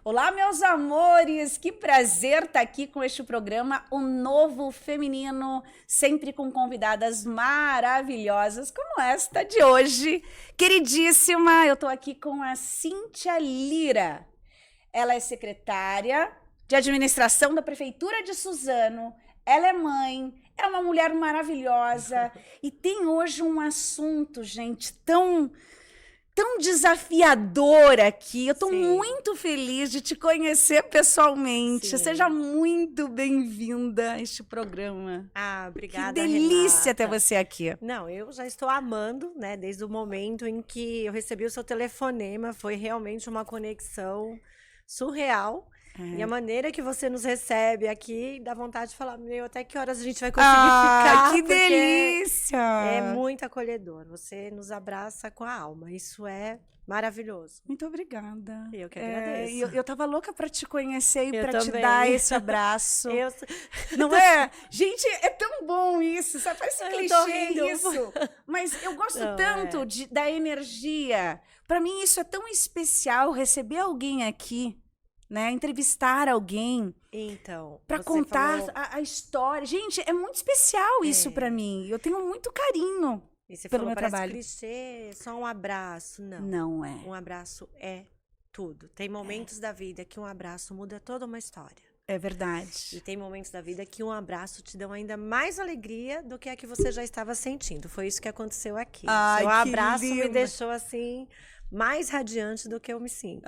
Olá, meus amores! Que prazer estar aqui com este programa, o Novo Feminino, sempre com convidadas maravilhosas, como esta de hoje. Queridíssima, eu estou aqui com a Cíntia Lira. Ela é secretária de administração da Prefeitura de Suzano, ela é mãe, é uma mulher maravilhosa e tem hoje um assunto, gente, tão desafiador aqui. Eu estou muito feliz de te conhecer pessoalmente. Sim. Seja muito bem-vinda a este programa. Obrigada, Que delícia Renata. ter você aqui. Não, eu já estou amando, né? Desde o momento em que eu recebi o seu telefonema, foi realmente uma conexão surreal. E a maneira que você nos recebe aqui, dá vontade de falar, meu, até que horas a gente vai conseguir ficar? Que delícia! É muito acolhedor. Você nos abraça com a alma. Isso é maravilhoso. Muito obrigada. Eu que agradeço. Eu tava louca para te conhecer e Eu para te também. dar esse abraço. Eu... Não é? Gente, é tão bom isso. Sabe? Parece Eu clichê tô rindo. isso. Mas eu gosto Não, tanto da energia. Para mim, isso é tão especial, receber alguém aqui, né? Entrevistar alguém. Então, para você contar falou... a história. Gente, é muito especial isso para mim. Eu tenho muito carinho E você pelo falou, meu parece trabalho. clichê, só um abraço. Não. Não é. Um abraço é tudo. Tem momentos da vida que um abraço muda toda uma história. É verdade. E tem momentos da vida que um abraço te dão ainda mais alegria do que a que você já estava sentindo. Foi isso que aconteceu aqui. Ai, Seu que abraço me linda. deixou assim, mais radiante do que eu me sinto.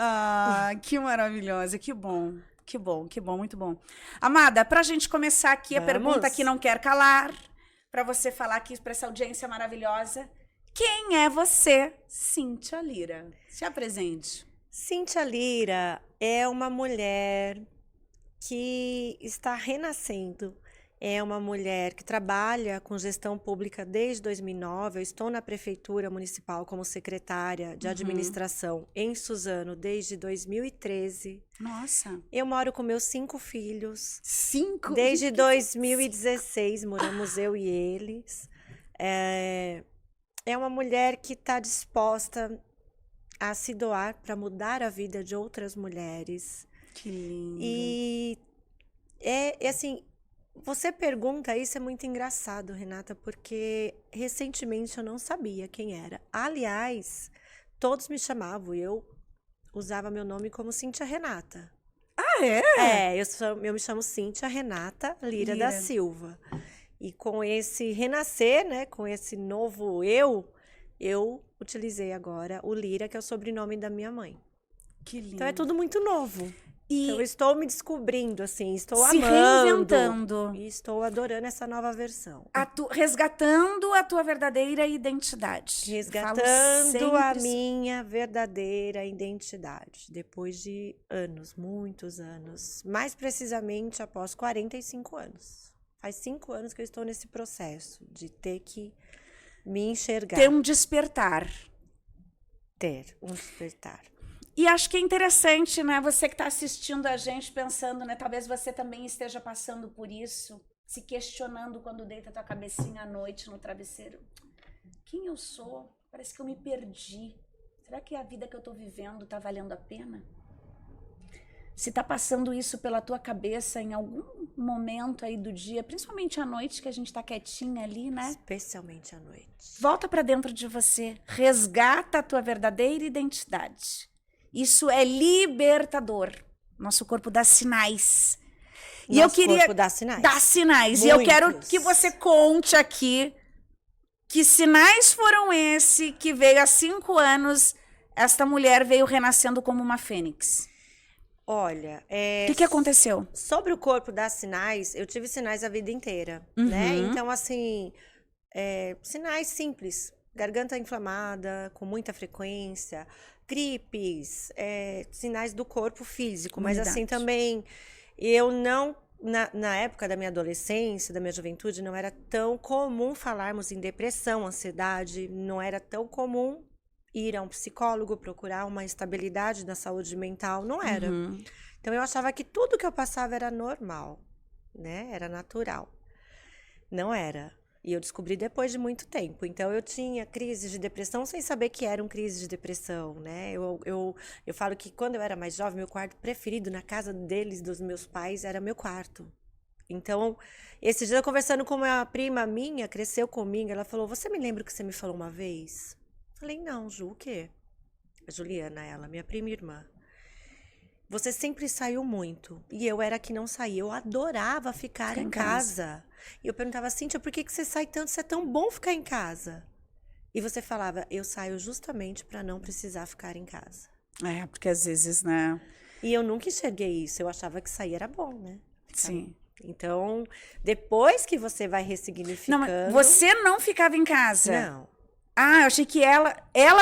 Que maravilhosa, que bom. Que bom, que bom, muito bom. Amada, pra gente começar aqui, a pergunta que não quer calar, pra você falar aqui pra essa audiência maravilhosa, quem é você, Cíntia Lira? Se apresente. Cíntia Lira é uma mulher que está renascendo. É uma mulher que trabalha com gestão pública desde 2009. Eu estou na Prefeitura Municipal como secretária de administração em Suzano desde 2013. Nossa. Eu moro com meus 5 filhos. 5? Desde 2016 moramos eu e eles. É uma mulher que está disposta a se doar para mudar a vida de outras mulheres. Que lindo. E assim... Você pergunta, isso é muito engraçado, Renata, porque recentemente eu não sabia quem era. Aliás, todos me chamavam e eu usava meu nome como Cíntia Renata. Ah, é? Eu me chamo Cíntia Renata Lira da Silva. E com esse renascer, né, com esse novo eu utilizei agora o Lira, que é o sobrenome da minha mãe. Que lindo. Então é tudo muito novo. Então, eu estou me descobrindo, assim, estou se amando. reinventando. E estou adorando essa nova versão. Resgatando a tua verdadeira identidade. Resgatando a minha verdadeira identidade. Depois de anos, muitos anos. Mais precisamente após 45 anos. Faz 5 anos que eu estou nesse processo de ter que me enxergar. Ter um despertar. Ter um despertar. E acho que é interessante, né? Você que está assistindo a gente, pensando, né? Talvez você também esteja passando por isso, se questionando quando deita a tua cabecinha à noite no travesseiro. Quem eu sou? Parece que eu me perdi. Será que a vida que eu estou vivendo está valendo a pena? Se está passando isso pela tua cabeça em algum momento aí do dia, principalmente à noite, que a gente está quietinha ali, né? Especialmente à noite. Volta para dentro de você. Resgata a tua verdadeira identidade. Isso é libertador. Nosso corpo dá sinais. E eu queria corpo dá sinais. Dá sinais. Muitos. E eu quero que você conte aqui que sinais foram esse que veio há 5 anos, esta mulher veio renascendo como uma fênix. Olha, o que aconteceu? Sobre o corpo dar sinais, eu tive sinais a vida inteira, né? Então, assim, sinais simples. Garganta inflamada, com muita frequência, gripes, sinais do corpo físico. Mas assim também, eu não, na época da minha adolescência, da minha juventude, não era tão comum falarmos em depressão, ansiedade, não era tão comum ir a um psicólogo, procurar uma estabilidade na saúde mental, não era. Então eu achava que tudo que eu passava era normal, né? Era natural. Não era. E eu descobri depois de muito tempo. Então, eu tinha crises de depressão sem saber que eram crises de depressão, né? Eu falo que quando eu era mais jovem, meu quarto preferido na casa deles, dos meus pais, era meu quarto. Então, esse dia, eu conversando com uma prima minha, cresceu comigo, ela falou, você me lembra o que você me falou uma vez? Falei, não, Ju, o quê? A Juliana, ela, minha prima e irmã. Você sempre saiu muito. E eu era a que não saía. Eu adorava ficar em casa. E eu perguntava, Cíntia, por que você sai tanto? Isso é tão bom ficar em casa. E você falava, eu saio justamente para não precisar ficar em casa. É, porque às vezes, né? E eu nunca enxerguei isso. Eu achava que sair era bom, né? Sim. Então, depois que você vai ressignificando... Não, você não ficava em casa? Não. Ah, eu achei que ela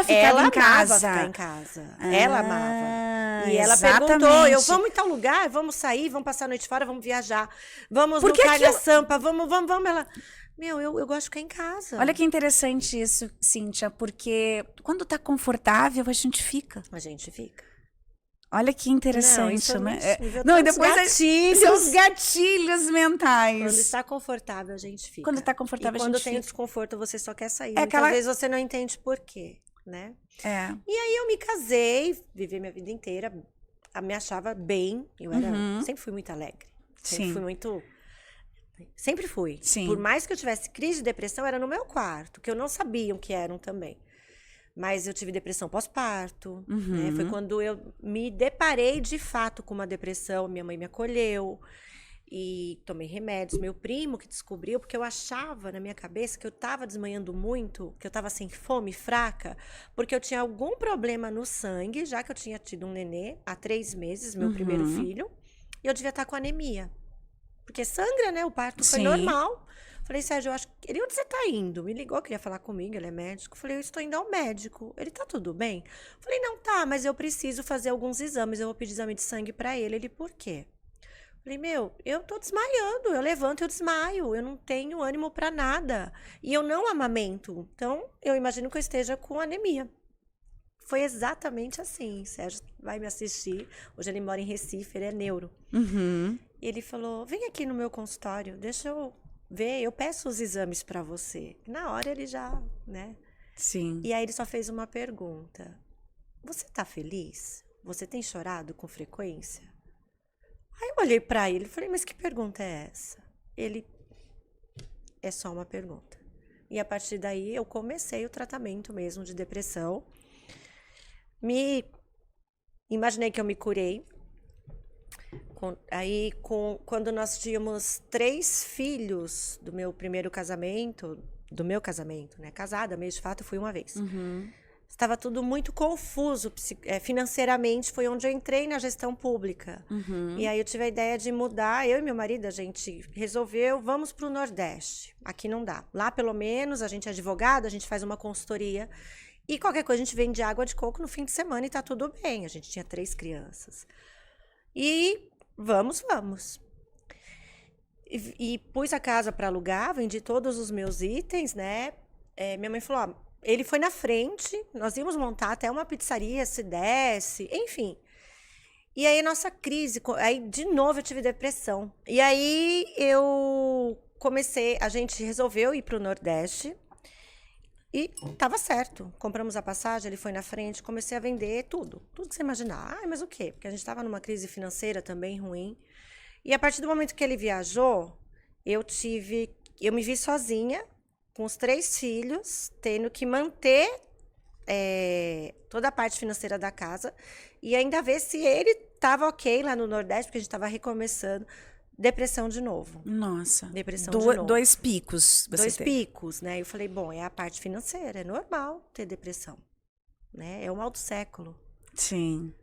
ficava em casa. Ela amava ficar em casa. Ela amava. E ela exatamente. perguntou, vamos em tal lugar, vamos sair, vamos passar a noite fora, vamos viajar. Vamos no Carga Sampa, vamos. Ela, eu gosto de ficar em casa. Olha que interessante isso, Cíntia, porque quando tá confortável, a gente fica. A gente fica. Olha que interessante, não, né? Não, e depois os gatilhos mentais. Quando está confortável, a gente fica. Quando está confortável, a gente fica. E quando tem desconforto, você só quer sair. Muitas vezes você não entende por quê, né? É. E aí eu me casei, vivi minha vida inteira, me achava bem. Eu era, sempre fui muito alegre. Sempre fui. Sim. Por mais que eu tivesse crise de depressão, era no meu quarto, que eu não sabia o que eram também. Mas eu tive depressão pós-parto, né? Foi quando eu me deparei de fato com uma depressão. Minha mãe me acolheu e tomei remédios. Meu primo que descobriu, porque eu achava na minha cabeça que eu estava desmanhando muito, que eu estava sem fome, fraca, porque eu tinha algum problema no sangue, já que eu tinha tido um nenê há 3 meses, meu primeiro filho, e eu devia estar com anemia. Porque sangra, né? O parto foi normal. Falei, Sérgio, eu acho que... Ele, onde você tá indo? Me ligou, queria falar comigo, ele é médico. Falei, eu estou indo ao médico. Ele, tá tudo bem? Falei, não, tá, mas eu preciso fazer alguns exames. Eu vou pedir exame de sangue pra ele. Ele, por quê? Falei, eu tô desmaiando. Eu levanto, eu desmaio. Eu não tenho ânimo pra nada. E eu não amamento. Então, eu imagino que eu esteja com anemia. Foi exatamente assim. Sérgio vai me assistir. Hoje ele mora em Recife, ele é neuro. E ele falou, vem aqui no meu consultório, deixa eu... eu peço os exames para você. Na hora ele já, né? Sim. E aí ele só fez uma pergunta. Você tá feliz? Você tem chorado com frequência? Aí eu olhei para ele e falei, mas que pergunta é essa? Ele, é só uma pergunta. E a partir daí eu comecei o tratamento mesmo de depressão. Imaginei que eu me curei. Quando nós tínhamos 3 filhos do meu primeiro casamento, né? Casada, mesmo de fato, fui uma vez. Estava tudo muito confuso financeiramente, foi onde eu entrei na gestão pública. E aí eu tive a ideia de mudar, eu e meu marido, a gente resolveu, vamos para o Nordeste. Aqui não dá. Lá, pelo menos, a gente é advogado, a gente faz uma consultoria. E qualquer coisa, a gente vende água de coco no fim de semana e tá tudo bem. A gente tinha 3 crianças. E vamos. E pus a casa para alugar, vendi todos os meus itens, né? Minha mãe falou, ele foi na frente, nós íamos montar até uma pizzaria, se desse, enfim. E aí, nossa crise, aí de novo eu tive depressão. E aí a gente resolveu ir para o Nordeste. E tava certo. Compramos a passagem, ele foi na frente, comecei a vender tudo que você imaginar. Mas o quê? Porque a gente estava numa crise financeira também ruim. E a partir do momento que ele viajou, eu me vi sozinha, com os 3 filhos, tendo que manter toda a parte financeira da casa e ainda ver se ele estava ok lá no Nordeste, porque a gente estava recomeçando. Depressão de novo. Nossa. Depressão de novo. 2 picos. 2 picos, né? Eu falei, bom, é a parte financeira, é normal ter depressão, né? É o mal do século. Sim.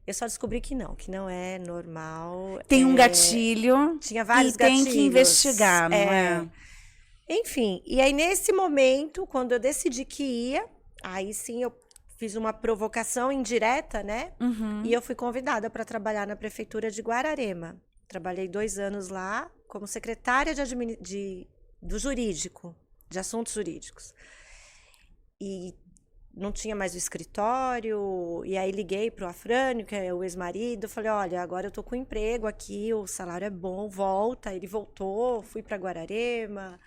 Eu só descobri que não é normal. Tem um gatilho. Tinha vários gatilhos. Tem que investigar, não é? Enfim, e aí nesse momento, quando eu decidi que ia, aí sim eu fiz uma provocação indireta, né? E eu fui convidada para trabalhar na prefeitura de Guararema. Trabalhei 2 anos lá como secretária do jurídico, de assuntos jurídicos. E não tinha mais o escritório, e aí liguei para o Afrânio, que é o ex-marido, falei, olha, agora eu tô com emprego aqui, o salário é bom, volta. Ele voltou, fui para Guararema,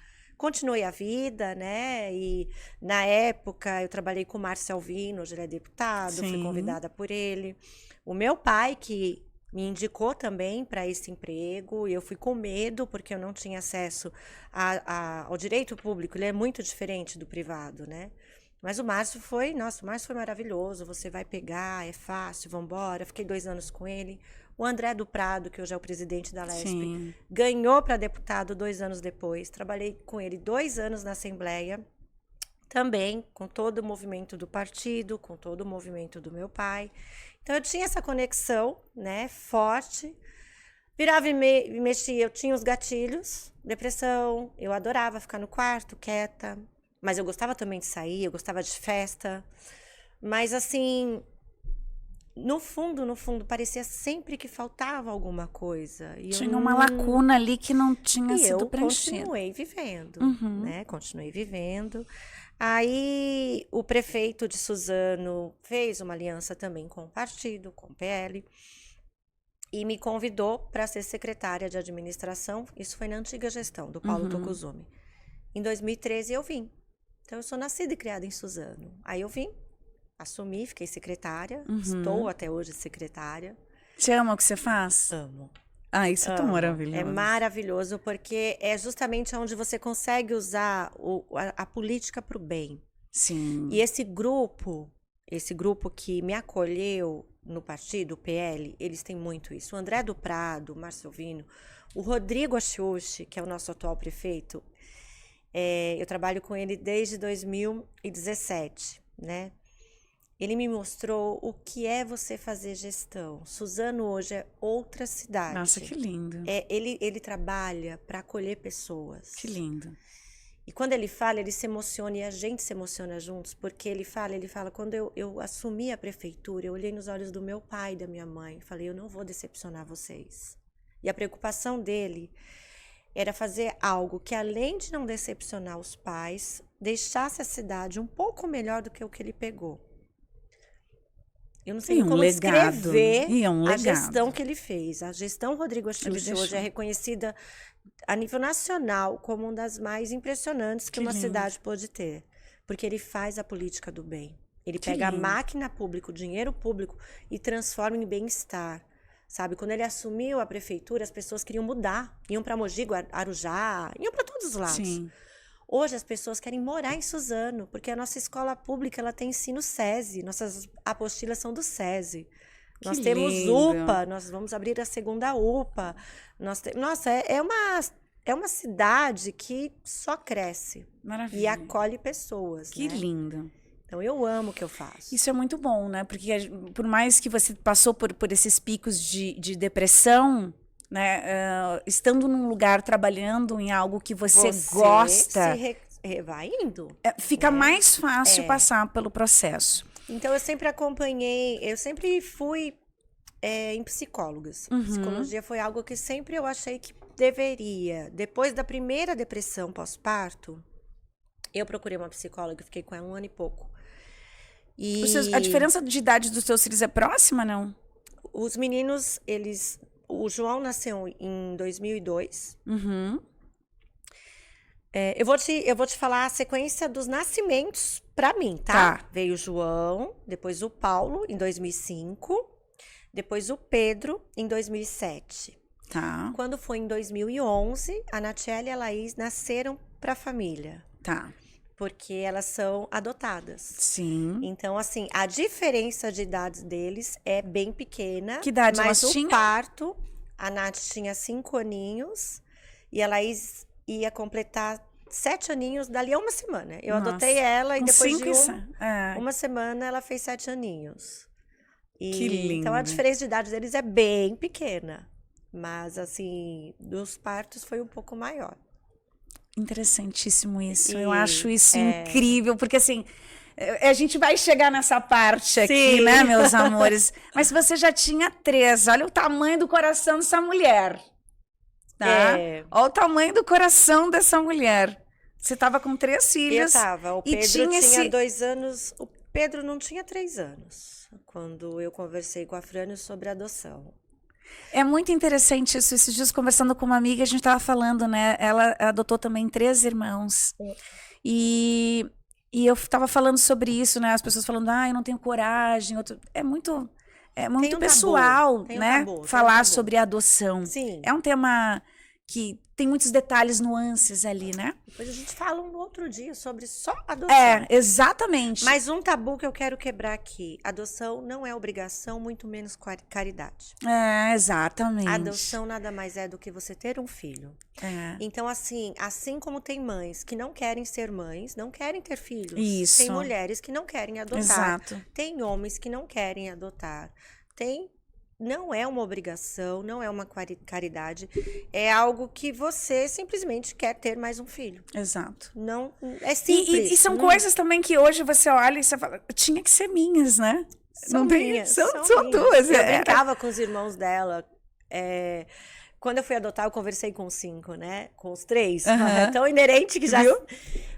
continuei a vida, né? E na época eu trabalhei com o Márcio Alvino, hoje ele é deputado, fui Sim. convidada por ele. O meu pai, que me indicou também para esse emprego, e eu fui com medo, porque eu não tinha acesso ao direito público, ele é muito diferente do privado, né? Mas o Márcio foi maravilhoso, você vai pegar, é fácil, vamos embora. Fiquei 2 anos com ele. O André do Prado, que hoje é o presidente da LESP, Sim. ganhou para deputado 2 anos depois. Trabalhei com ele 2 anos na Assembleia, também com todo o movimento do partido, com todo o movimento do meu pai. Então eu tinha essa conexão, né, forte. Virava e mexia, eu tinha os gatilhos, depressão, eu adorava ficar no quarto, quieta. Mas eu gostava também de sair, eu gostava de festa. Mas assim, no fundo, parecia sempre que faltava alguma coisa. E Tinha uma lacuna ali que não tinha sido eu preenchida. continuei vivendo, Uhum. né? Continuei vivendo. Aí o prefeito de Suzano fez uma aliança também com o partido, com o PL, e me convidou para ser secretária de administração. Isso foi na antiga gestão do Paulo Tokuzumi. Em 2013 eu vim. Então eu sou nascida e criada em Suzano. Aí eu vim, assumi, fiquei secretária. Estou até hoje secretária. Você ama o que você faz? Amo. Ah, isso é tão maravilhoso. É maravilhoso porque é justamente onde você consegue usar a política para o bem. Sim. E esse grupo que me acolheu no partido, o PL, eles têm muito isso. O André do Prado, o Márcio Alvino, o Rodrigo Achiuchi, que é o nosso atual prefeito, eu trabalho com ele desde 2017, né? Ele me mostrou o que é você fazer gestão. Suzano hoje é outra cidade. Nossa, que lindo. Ele trabalha para acolher pessoas. Que lindo. E quando ele fala, ele se emociona e a gente se emociona juntos, porque ele fala, quando eu assumi a prefeitura, eu olhei nos olhos do meu pai e da minha mãe, falei, eu não vou decepcionar vocês. E a preocupação dele era fazer algo que, além de não decepcionar os pais, deixasse a cidade um pouco melhor do que o que ele pegou. Eu não sei como descrever a gestão que ele fez. A gestão Rodrigo Achiuchi hoje é reconhecida a nível nacional como uma das mais impressionantes que uma cidade pode ter. Porque ele faz a política do bem. Ele pega a máquina pública, o dinheiro público e transforma em bem-estar. Sabe, quando ele assumiu a prefeitura, as pessoas queriam mudar. Iam para Mogi, Arujá, iam para todos os lados. Sim. Hoje as pessoas querem morar em Suzano, porque a nossa escola pública ela tem ensino SESI, nossas apostilas são do SESI. Nós temos UPA, nós vamos abrir a segunda UPA. Nossa, é uma cidade que só cresce. Maravilha. E acolhe pessoas. Que lindo. Então eu amo o que eu faço. Isso é muito bom, né? Porque por mais que você passou por esses picos de depressão, né? Estando num lugar, trabalhando em algo que você gosta, vai indo. Fica mais fácil passar pelo processo. Então eu sempre acompanhei, eu sempre fui em psicólogas. Psicologia foi algo que sempre eu achei que deveria. Depois da primeira depressão pós-parto, eu procurei uma psicóloga, fiquei com ela 1 ano e pouco. A diferença de idade dos seus filhos é próxima, não? Os meninos, o João nasceu em 2002. Eu vou te falar a sequência dos nascimentos pra mim, tá? Veio o João, depois o Paulo, em 2005. Depois o Pedro, em 2007. Tá. Quando foi em 2011, a Natiele e a Laís nasceram pra família. Tá. Porque elas são adotadas. Sim. Então, assim, a diferença de idades deles é bem pequena. Que idade mas elas tinham? o parto, a Nath tinha 5 aninhos e a Laís ia completar 7 aninhos dali a 1 semana. Eu adotei ela e depois de uma semana ela fez 7 aninhos. Que lindo. Então, a diferença de idade deles é bem pequena. Mas, assim, dos partos foi um pouco maior. Interessantíssimo isso. Eu acho isso incrível, porque assim, a gente vai chegar nessa parte aqui, né, meus amores? Mas você já tinha 3, olha o tamanho do coração dessa mulher, tá? Olha o tamanho do coração dessa mulher. Você estava com 3 filhos. Eu estava. O Pedro tinha 2 anos. O Pedro não tinha 3 anos, quando eu conversei com a Frânio sobre a adoção. É muito interessante isso. Esses dias, conversando com uma amiga, a gente estava falando, né? Ela adotou também 3 irmãos. E, e eu estava falando sobre isso, né? As pessoas falando, eu não tenho coragem. É Tem muito um tabu, pessoal, tem um né? tabu, tem um Falar tabu. sobre a adoção. Sim. É um tema que tem muitos detalhes, nuances ali, né? Depois a gente fala um outro dia sobre só adoção. Exatamente. Mas um tabu que eu quero quebrar aqui. Adoção não é obrigação, muito menos caridade. Exatamente. Adoção nada mais é do que você ter um filho. Então, assim como tem mães que não querem ser mães, não querem ter filhos. Isso. Tem mulheres que não querem adotar. Exato. Tem homens que não querem adotar. Não é uma obrigação, não é uma caridade. É algo que você simplesmente quer ter mais um filho. Exato. Não, é simples. E são coisas também que hoje você olha e você fala, tinha que ser minhas, né? São minhas. São minhas. tuas. Eu brincava com os irmãos dela. Quando eu fui adotar, eu conversei com os 5, né? Com os 3. É tão inerente que já... Viu?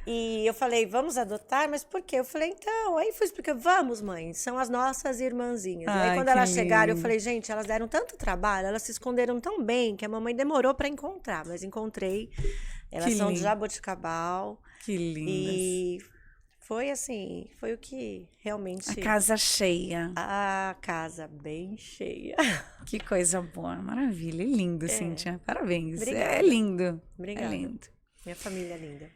E eu falei, vamos adotar? Mas por quê? Eu falei, então... Aí fui explicar, vamos, mãe. São as nossas irmãzinhas. E aí, quando elas chegaram, eu falei, gente, elas deram tanto trabalho, elas se esconderam tão bem, que a mamãe demorou pra encontrar. Mas encontrei. Elas são de Jaboticabal. Que lindas. E foi assim, foi o que realmente... A casa cheia. A casa bem cheia. Que coisa boa, maravilha. É lindo, Cíntia. Parabéns. Obrigada. É lindo. Obrigada. É lindo. Minha família é linda.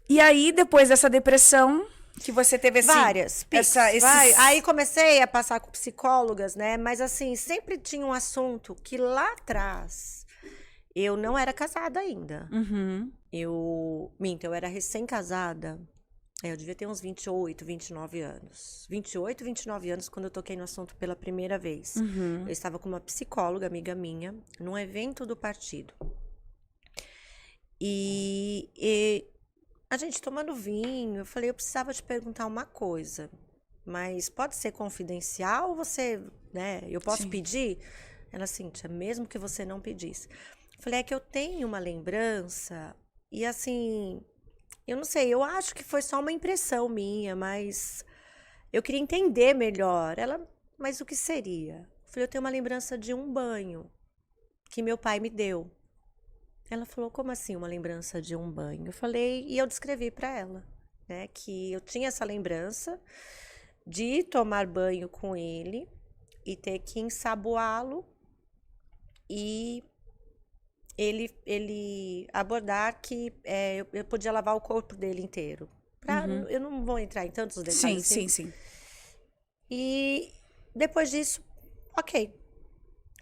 E aí, depois dessa depressão, que você teve várias. Aí comecei a passar com psicólogas, né? Mas assim, sempre tinha um assunto que lá atrás eu não era casada ainda. Eu era recém-casada. Eu devia ter uns 28, 29 anos. 28, 29 anos quando eu toquei no assunto pela primeira vez. Eu estava com uma psicóloga, amiga minha, num evento do partido. E a gente tomando vinho, eu falei, eu precisava te perguntar uma coisa, mas pode ser confidencial ou você, né, eu posso pedir? Ela, Cíntia, mesmo que você não pedisse. Eu falei, é que eu tenho uma lembrança e assim, eu não sei, eu acho que foi só uma impressão minha, mas eu queria entender melhor. Ela, mas o que seria? Eu falei, eu tenho uma lembrança de um banho que meu pai me deu. Ela falou, como assim uma lembrança de um banho? Eu falei, e eu descrevi para ela, né, que eu tinha essa lembrança de tomar banho com ele e ter que ensaboá-lo e ele abordar que eu podia lavar o corpo dele inteiro. Eu não vou entrar em tantos detalhes. Sim. E depois disso, ok,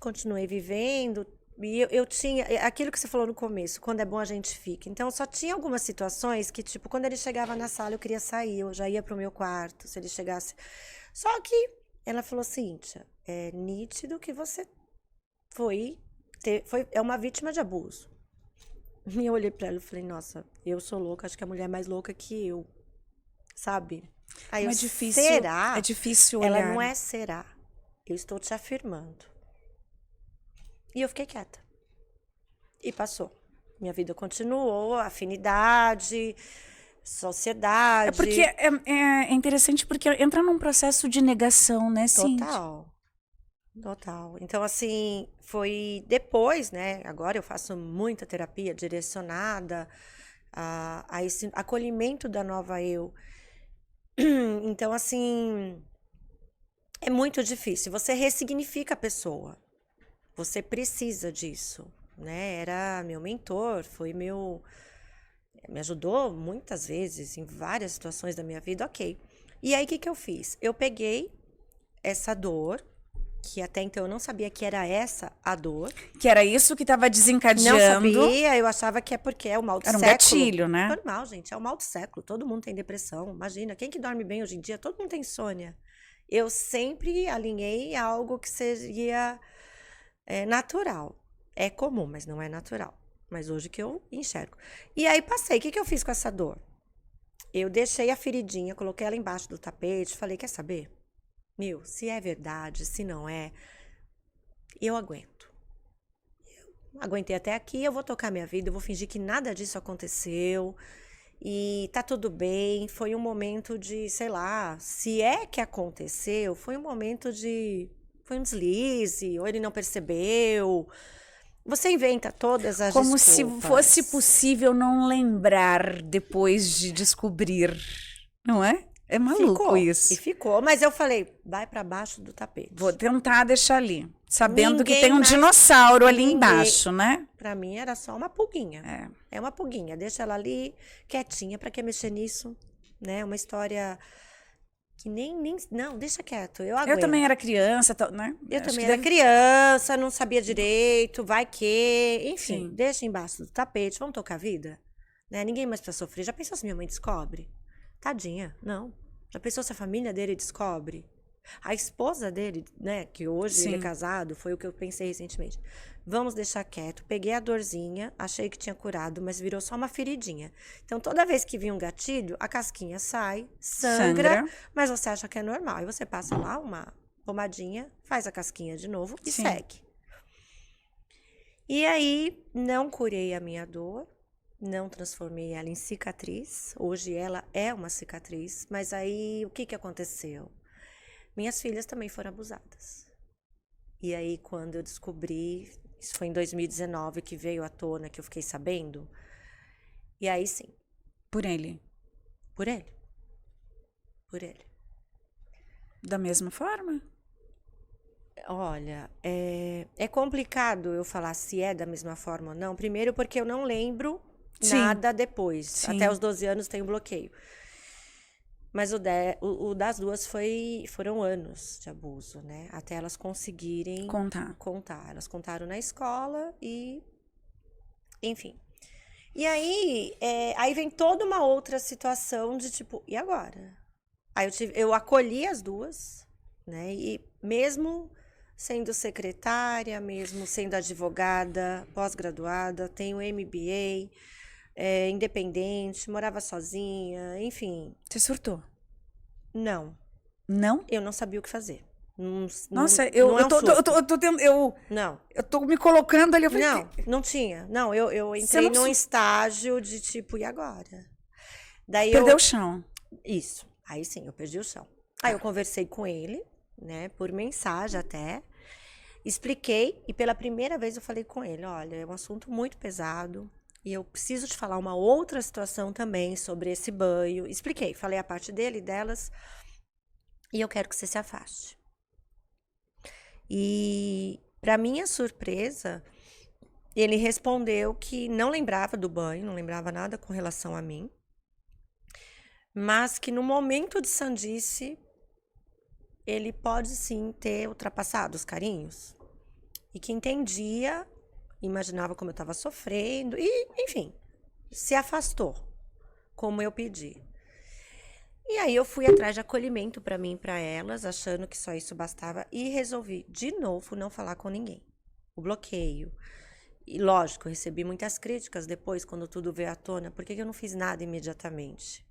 continuei vivendo. E eu tinha, aquilo que você falou no começo, quando é bom a gente fica. Então, só tinha algumas situações que, tipo, quando ele chegava na sala, eu queria sair, eu já ia pro meu quarto, se ele chegasse. Só que ela falou, Cíntia, é nítido que você é uma vítima de abuso. E eu olhei pra ela e falei, nossa, eu sou louca, acho que a mulher é mais louca que eu, sabe? Aí é difícil, será? É difícil olhar. Ela não é será. Eu estou te afirmando. E eu fiquei quieta. E passou. Minha vida continuou, afinidade, sociedade. Porque é interessante porque entra num processo de negação, né, Cíntia? Total. Então, assim, foi depois, né? Agora eu faço muita terapia direcionada a esse acolhimento da nova eu. Então, assim, é muito difícil. Você ressignifica a pessoa. Você precisa disso, né? Era meu mentor, me ajudou muitas vezes em várias situações da minha vida, ok. E aí, o que eu fiz? Eu peguei essa dor, que até então eu não sabia que era essa a dor. Que era isso que estava desencadeando. Não sabia, eu achava que é porque é o mal do século. Era um gatilho, né? Normal, gente, é o mal do século, todo mundo tem depressão, imagina, quem que dorme bem hoje em dia? Todo mundo tem insônia. Eu sempre alinhei algo que seria... natural. É comum, mas não é natural. Mas hoje que eu enxergo. E aí passei. O que eu fiz com essa dor? Eu deixei a feridinha, coloquei ela embaixo do tapete, falei, quer saber? Se é verdade, se não é, eu aguento. Eu aguentei até aqui, eu vou tocar minha vida, eu vou fingir que nada disso aconteceu. E tá tudo bem. Foi um momento de, sei lá, se é que aconteceu, foi um momento de... foi um deslize, ou ele não percebeu. Você inventa todas as Como se desculpas. fosse possível não lembrar depois de descobrir, não é? É maluco Ficou, isso. e ficou, mas eu falei, vai pra baixo do tapete. Vou tentar deixar ali, sabendo que Ninguém tem um mais- dinossauro ali ninguém- embaixo, né? Pra mim era só uma pulguinha. É uma pulguinha, deixa ela ali quietinha, pra que mexer nisso, né? Uma história que nem não, deixa quieto, eu aguento. Eu também era criança, né? Eu Acho também que era criança, não sabia direito, vai que, enfim, Sim. deixa embaixo do tapete, vamos tocar a vida, né? Ninguém mais precisa sofrer. Já pensou se minha mãe descobre? Tadinha, não. Já pensou se a família dele descobre? A esposa dele, né, que hoje ele é Sim. casado, foi o que eu pensei recentemente. Vamos deixar quieto. Peguei a dorzinha, achei que tinha curado, mas virou só uma feridinha. Então, toda vez que vinha um gatilho, a casquinha sai, sangra, mas você acha que é normal. E você passa lá uma pomadinha, faz a casquinha de novo e Sim. segue. E aí, não curei a minha dor, não transformei ela em cicatriz. Hoje ela é uma cicatriz, mas aí o que aconteceu? Minhas filhas também foram abusadas. E aí, quando eu descobri, isso foi em 2019 que veio à tona, que eu fiquei sabendo. E aí sim, Por ele. por ele. Por ele. Da mesma forma? Olha, é complicado eu falar se é da mesma forma ou não. Primeiro porque eu não lembro Sim. nada depois. Sim. Até os 12 anos tem bloqueio. Mas o das duas foram anos de abuso, né? Até elas conseguirem Contar. Elas contaram na escola e... Enfim. E aí, aí vem toda uma outra situação de tipo, e agora? Aí eu acolhi as duas, né? E mesmo sendo secretária, mesmo sendo advogada, pós-graduada, tenho MBA, independente, morava sozinha, enfim. Você surtou? Não, Não? eu não sabia o que fazer. Nossa, não eu é um surto. tô tendo. Eu Não, tô me colocando ali. Eu falei, não tinha. Não, eu Você entrei não num estágio de tipo, e agora? Daí perdeu o chão. Isso. Aí sim, eu perdi o chão. Aí eu conversei com ele, né, por mensagem até, expliquei e pela primeira vez eu falei com ele, olha, é um assunto muito pesado e eu preciso te falar uma outra situação também sobre esse banho. Expliquei, falei a parte dele e delas e eu quero que você se afaste. E para minha surpresa, ele respondeu que não lembrava do banho, não lembrava nada com relação a mim, mas que no momento de sandice ele pode sim ter ultrapassado os carinhos e que entendia, imaginava como eu estava sofrendo e, enfim, se afastou, como eu pedi. E aí eu fui atrás de acolhimento para mim e para elas, achando que só isso bastava e resolvi de novo não falar com ninguém. O bloqueio. E lógico, eu recebi muitas críticas depois, quando tudo veio à tona, por que eu não fiz nada imediatamente?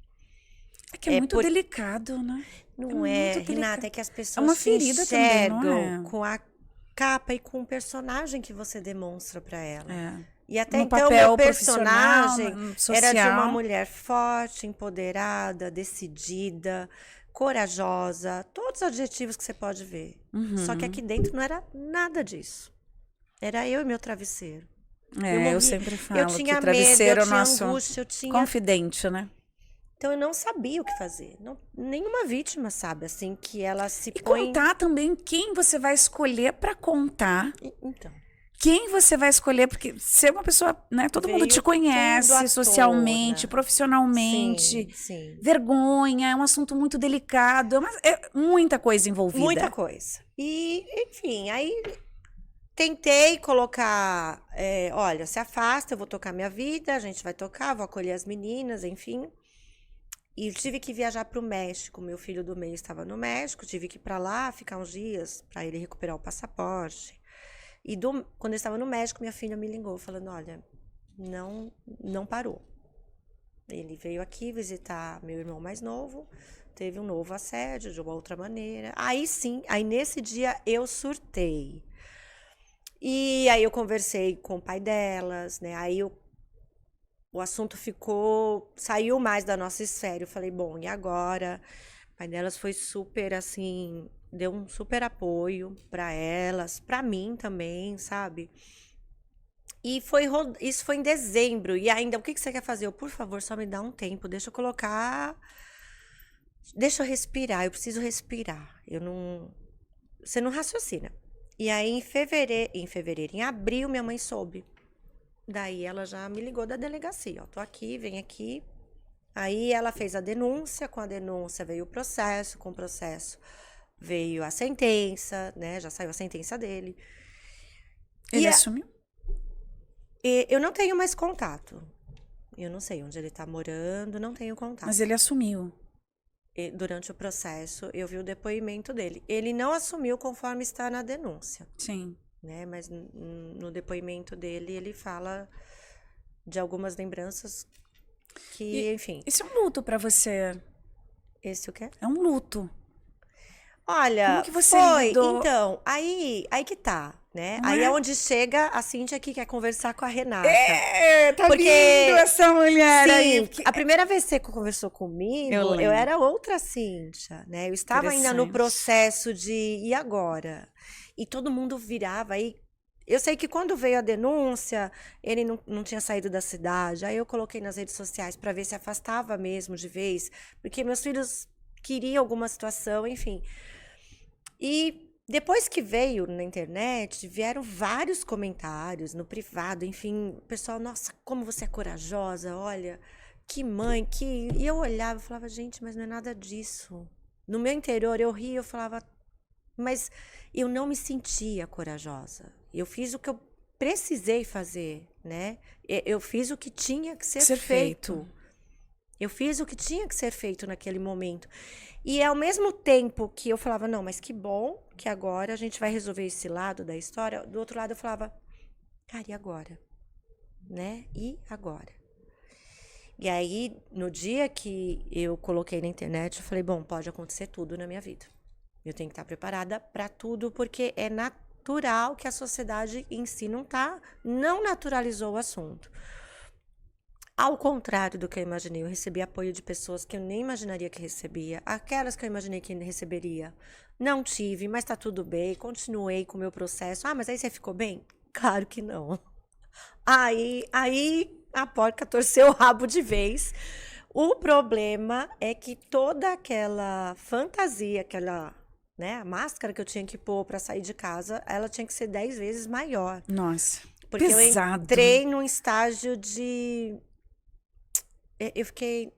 É que é muito delicado, né? Não muito Renata, delicado. é que as pessoas É uma te ferida também, não enxergam é? com a capa e com o personagem que você demonstra para ela. É. E até No então, papel meu personagem profissional, era de uma social. mulher forte, empoderada, decidida, corajosa, todos os adjetivos que você pode ver. Só que aqui dentro não era nada disso. Era eu e meu travesseiro. Eu sempre falo eu tinha que travesseiro medo, é eu o tinha nosso angústia, eu tinha... confidente, né? Então eu não sabia o que fazer. Nenhuma vítima sabe, assim, que ela se E põe... contar também quem você vai escolher para contar. Então... Quem você vai escolher, porque você é uma pessoa, né? Todo mundo Veio te tudo à conhece socialmente, tona. profissionalmente. Sim. Vergonha, é um assunto muito delicado, é muita coisa envolvida. Muita coisa. E, enfim, aí tentei colocar, olha, se afasta, eu vou tocar minha vida, a gente vai tocar, vou acolher as meninas, enfim. E tive que viajar para o México, meu filho do meio estava no México, tive que ir para lá, ficar uns dias para ele recuperar o passaporte. E quando eu estava no México, minha filha me ligou, falando, olha, não parou. Ele veio aqui visitar meu irmão mais novo, teve um novo assédio de uma outra maneira. Aí sim, aí nesse dia eu surtei. E aí eu conversei com o pai delas, né? Aí o assunto saiu mais da nossa esfera. Eu falei, bom, e agora? O pai delas foi super, assim, deu um super apoio para elas, para mim também, sabe? E isso foi em dezembro. E ainda, o que você quer fazer? Eu, por favor, só me dá um tempo. Deixa eu colocar. Deixa eu respirar. Eu preciso respirar. Eu não. Você não raciocina. E aí, em abril, minha mãe soube. Daí ela já me ligou da delegacia. Ó, tô aqui, vem aqui. Aí ela fez a denúncia. Com a denúncia veio o processo. Com o processo veio a sentença, né? Já saiu a sentença dele. Ele assumiu? Eu não tenho mais contato. Eu não sei onde ele tá morando, não tenho contato. Mas ele assumiu. Durante o processo, eu vi o depoimento dele. Ele não assumiu conforme está na denúncia. Sim. Né? Mas no depoimento dele, ele fala de algumas lembranças que, enfim... Isso é um luto pra você? Esse o quê? É um luto. Olha, como que você foi, lidou? então, aí que tá, né? Aí é onde chega a Cíntia que quer conversar com a Renata. Tá Porque- vindo essa mulher Sim, aí. a primeira vez que você conversou comigo, Eu eu lembro. era outra Cíntia, né? Eu estava ainda no Interessante. processo de e agora? E todo mundo virava aí. Eu sei que quando veio a denúncia, ele não tinha saído da cidade. Aí eu coloquei nas redes sociais para ver se afastava mesmo de vez, porque meus filhos queriam alguma situação, enfim. E depois que veio na internet, vieram vários comentários no privado, enfim, o pessoal, nossa, como você é corajosa, olha, que mãe, que... E eu olhava e falava, gente, mas não é nada disso. No meu interior, eu ria, eu falava, mas eu não me sentia corajosa. Eu fiz o que eu precisei fazer, né? Eu fiz o que tinha que ser feito. Eu fiz o que tinha que ser feito naquele momento. E ao mesmo tempo que eu falava, não, mas que bom que agora a gente vai resolver esse lado da história, do outro lado eu falava, cara, e agora? Né? E agora? E aí, no dia que eu coloquei na internet, eu falei, bom, pode acontecer tudo na minha vida. Eu tenho que estar preparada para tudo, porque é natural que a sociedade em si não naturalizou o assunto. Ao contrário do que eu imaginei, eu recebi apoio de pessoas que eu nem imaginaria que recebia. Aquelas que eu imaginei que receberia, não tive, mas tá tudo bem. Continuei com o meu processo. Ah, mas aí você ficou bem? Claro que não. Aí a porca torceu o rabo de vez. O problema é que toda aquela fantasia, aquela, né, a máscara que eu tinha que pôr para sair de casa, ela tinha que ser 10 vezes maior. Nossa, Porque pesado. eu entrei num estágio de... Eu fiquei...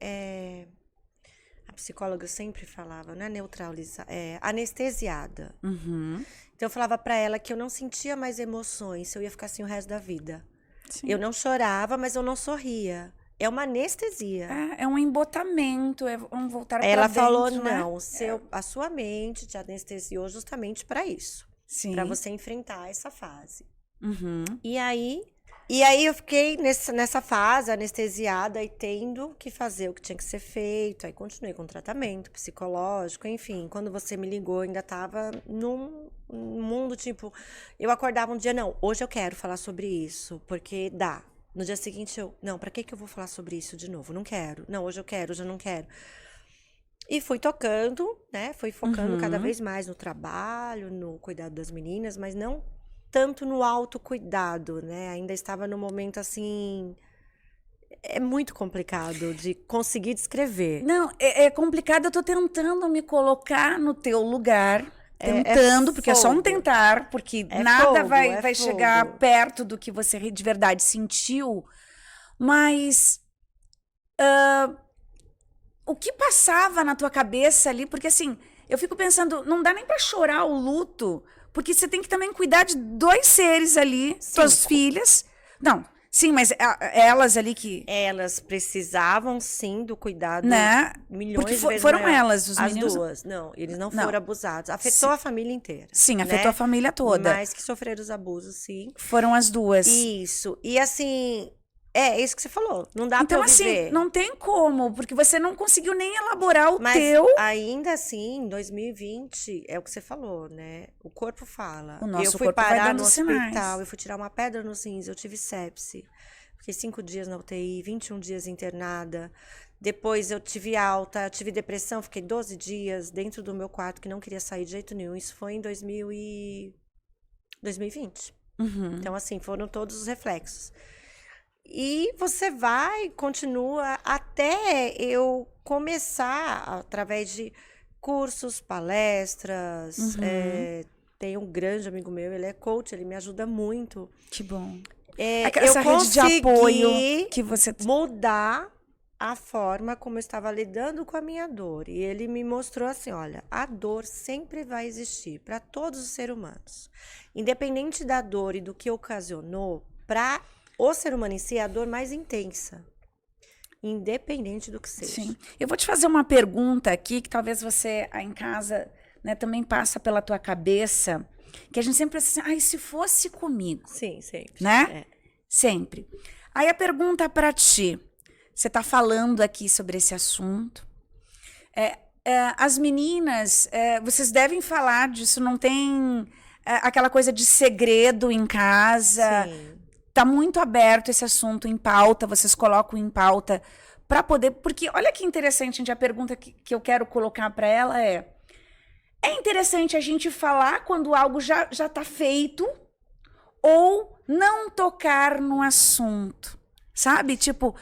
A psicóloga sempre falava, não é neutralizar, anestesiada. Uhum. Então eu falava pra ela que eu não sentia mais emoções, eu ia ficar assim o resto da vida. Sim. Eu não chorava, mas eu não sorria. É uma anestesia. É um embotamento, é um voltar pra Ela dentro, falou, né? não, a sua mente te anestesiou justamente pra isso. Sim. Pra você enfrentar essa fase. Uhum. E aí eu fiquei nessa fase, anestesiada, e tendo que fazer o que tinha que ser feito. Aí continuei com tratamento psicológico, enfim. Quando você me ligou, eu ainda estava num mundo, tipo... Eu acordava um dia, não, hoje eu quero falar sobre isso, porque dá. No dia seguinte, não, pra que eu vou falar sobre isso de novo? Não quero. Não, hoje eu quero, hoje eu não quero. E fui tocando, né? Fui focando cada vez mais no trabalho, no cuidado das meninas, mas não tanto no autocuidado, né? Ainda estava no momento, assim... É muito complicado de conseguir descrever. Não, é complicado, eu tô tentando me colocar no teu lugar. Tentando, porque é só um fogo. tentar, porque É nada fogo, vai é chegar fogo. perto do que você de verdade sentiu. Mas o que passava na tua cabeça ali? Porque assim, eu fico pensando, não dá nem pra chorar o luto, porque você tem que também cuidar de dois seres ali, tuas filhas. Não, sim, mas elas ali que... Elas precisavam, sim, do cuidado, né? milhões Porque de vezes foram maior. elas, os As meninos. duas, não, eles não Não. foram abusados. Afetou a família inteira. Sim, afetou a família toda. Mas que sofreram os abusos, sim. Foram as duas. Isso. E assim, é isso que você falou. Não dá Então, pra eu viver. assim, não tem como, porque você não conseguiu nem elaborar o Mas teu. ainda assim, em 2020, é o que você falou, né? O corpo fala. O nosso eu fui corpo vai parar dando no sinais. hospital, eu fui tirar uma pedra nos rins, eu tive sepse. Fiquei 5 dias na UTI, 21 dias internada. Depois eu tive alta, tive depressão, fiquei 12 dias dentro do meu quarto, que não queria sair de jeito nenhum. Isso foi em 2020. Então, assim, foram todos os reflexos. E você vai, continua, até eu começar, através de cursos, palestras. Tem um grande amigo meu, ele é coach, ele me ajuda muito. Que bom. Eu Essa rede de apoio consegui que você... mudar a forma como eu estava lidando com a minha dor. E ele me mostrou assim, olha, a dor sempre vai existir para todos os seres humanos. Independente da dor e do que ocasionou, para o ser humano em si é a dor mais intensa. Independente do que seja. Sim. Eu vou te fazer uma pergunta aqui, que talvez você aí em casa, né, também passa pela tua cabeça, que a gente sempre pensa assim, ai, se fosse comigo. Sim, sempre. Né? Sempre. Aí a pergunta para ti, você está falando aqui sobre esse assunto. As meninas, vocês devem falar disso, não tem aquela coisa de segredo em casa. Sim. Tá muito aberto esse assunto em pauta, vocês colocam em pauta para poder... Porque olha que interessante, gente, a pergunta que eu quero colocar para ela é interessante a gente falar quando algo já tá feito ou não tocar no assunto, sabe? Tipo,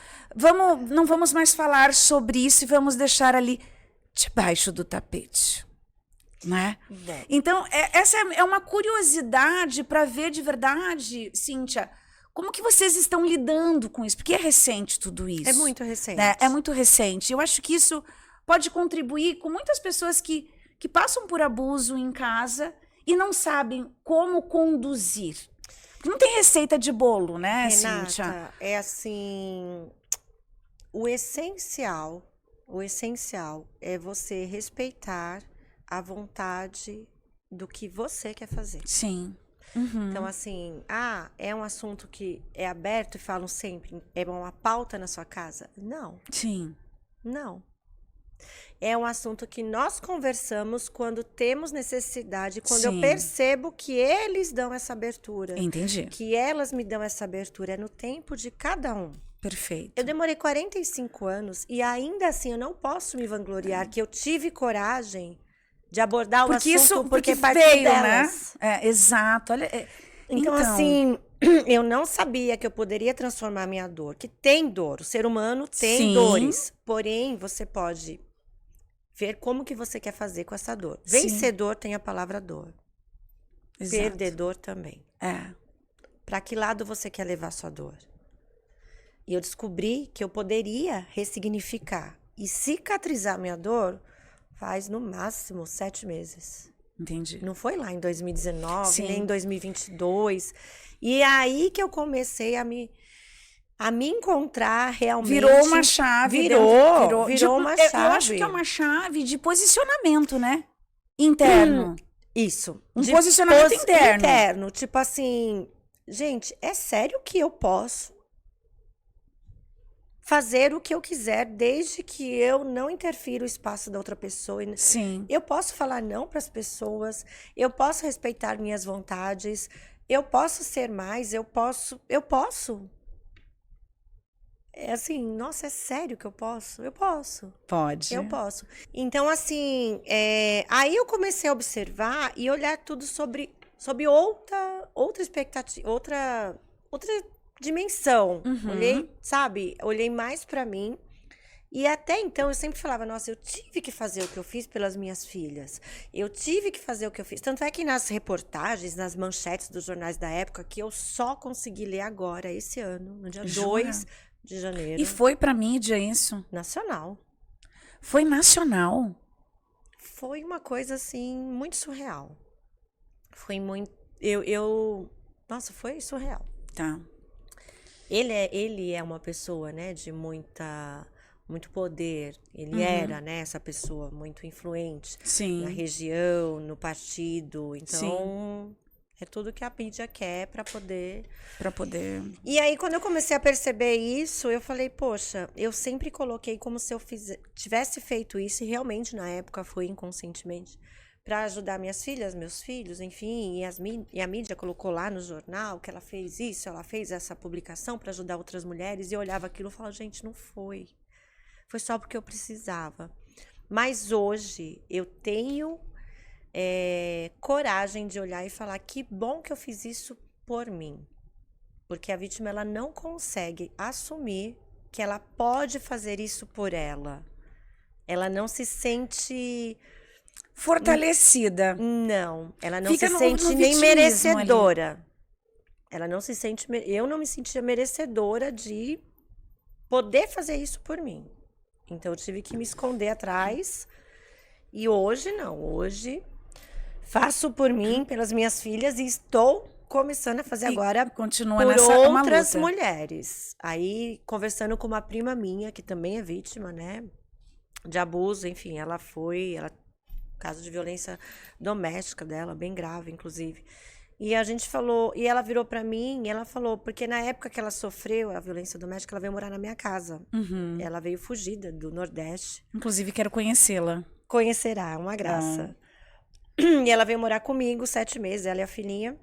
não vamos mais falar sobre isso e vamos deixar ali debaixo do tapete, né? Bom. Então, essa é uma curiosidade para ver de verdade, Cíntia, como que vocês estão lidando com isso? Porque é recente tudo isso. É muito recente. Né? É muito recente. Eu acho que isso pode contribuir com muitas pessoas que passam por abuso em casa e não sabem como conduzir. Porque não tem receita de bolo, né, Renata, Cíntia? é assim, o essencial é você respeitar a vontade do que você quer fazer. Sim. Então, assim, é um assunto que é aberto e falam sempre, é uma pauta na sua casa? Não. Sim. Não. É um assunto que nós conversamos quando temos necessidade, quando eu Sim. percebo que eles dão essa abertura. Entendi. Que elas me dão essa abertura. É no tempo de cada um. Perfeito. Eu demorei 45 anos e ainda assim eu não posso me vangloriar que eu tive coragem de abordar o assunto porque partiu veio, delas. né? Exato. Olha, Então, assim, eu não sabia que eu poderia transformar a minha dor, que tem dor. O ser humano tem Sim. dores. Porém, você pode ver como que você quer fazer com essa dor. Sim. Vencedor tem a palavra dor. Exato. Perdedor também. Para que lado você quer levar sua dor? E eu descobri que eu poderia ressignificar e cicatrizar minha dor faz no máximo 7 meses. Entendi. Não foi lá em 2019, Sim. nem em 2022. E é aí que eu comecei a me encontrar realmente. Virou uma chave. Virou uma chave. Eu acho que é uma chave de posicionamento, né? Interno. Isso. Um posicionamento interno. Interno. Tipo assim, gente, é sério que eu posso fazer o que eu quiser, desde que eu não interfira o espaço da outra pessoa. Sim. Eu posso falar não para as pessoas, eu posso respeitar minhas vontades, eu posso ser mais, eu posso. É assim, nossa, é sério que eu posso? Eu posso. Pode. Eu posso. Então, assim, aí eu comecei a observar e olhar tudo sobre outra expectativa, outra dimensão. Olhei mais pra mim. E até então eu sempre falava, nossa, eu tive que fazer o que eu fiz pelas minhas filhas. Eu tive que fazer o que eu fiz. Tanto é que nas reportagens, nas manchetes dos jornais da época, que eu só consegui ler agora, esse ano, no dia 2 de janeiro. E foi pra mídia isso? Nacional. Foi nacional? Foi uma coisa, assim, muito surreal. Foi muito... Nossa, foi surreal. Tá. Ele é uma pessoa, né, de muito poder. Ele era, né, essa pessoa muito influente. Sim. Na região, no partido. Então, é tudo que a mídia quer para poder... E aí, quando eu comecei a perceber isso, eu falei, poxa, eu sempre coloquei como se eu tivesse feito isso, e realmente, na época, foi inconscientemente, para ajudar minhas filhas, meus filhos, enfim, e a mídia colocou lá no jornal que ela fez isso, ela fez essa publicação para ajudar outras mulheres, e eu olhava aquilo e falava, gente, não foi. foi só porque eu precisava. Mas hoje eu tenho coragem de olhar e falar que bom que eu fiz isso por mim. Porque a vítima, ela não consegue assumir que ela pode fazer isso por ela. Ela não se sente... Fortalecida. Não, ela não Fica se no sente nem vitimismo merecedora. Ela não se sente... Eu não me sentia merecedora de poder fazer isso por mim. Então, eu tive que me esconder atrás. E hoje, não. Hoje, faço por mim, pelas minhas filhas, e estou começando a fazer agora Continua por nessa uma outras luta. mulheres. Aí, conversando com uma prima minha, que também é vítima, né? De abuso, enfim, ela caso de violência doméstica dela, bem grave, inclusive. E a gente falou, e ela virou pra mim, e ela falou, porque na época que ela sofreu a violência doméstica, ela veio morar na minha casa. Ela veio fugida do Nordeste. Inclusive, quero conhecê-la. Conhecerá, uma graça. E ela veio morar comigo 7 meses, ela e a filhinha.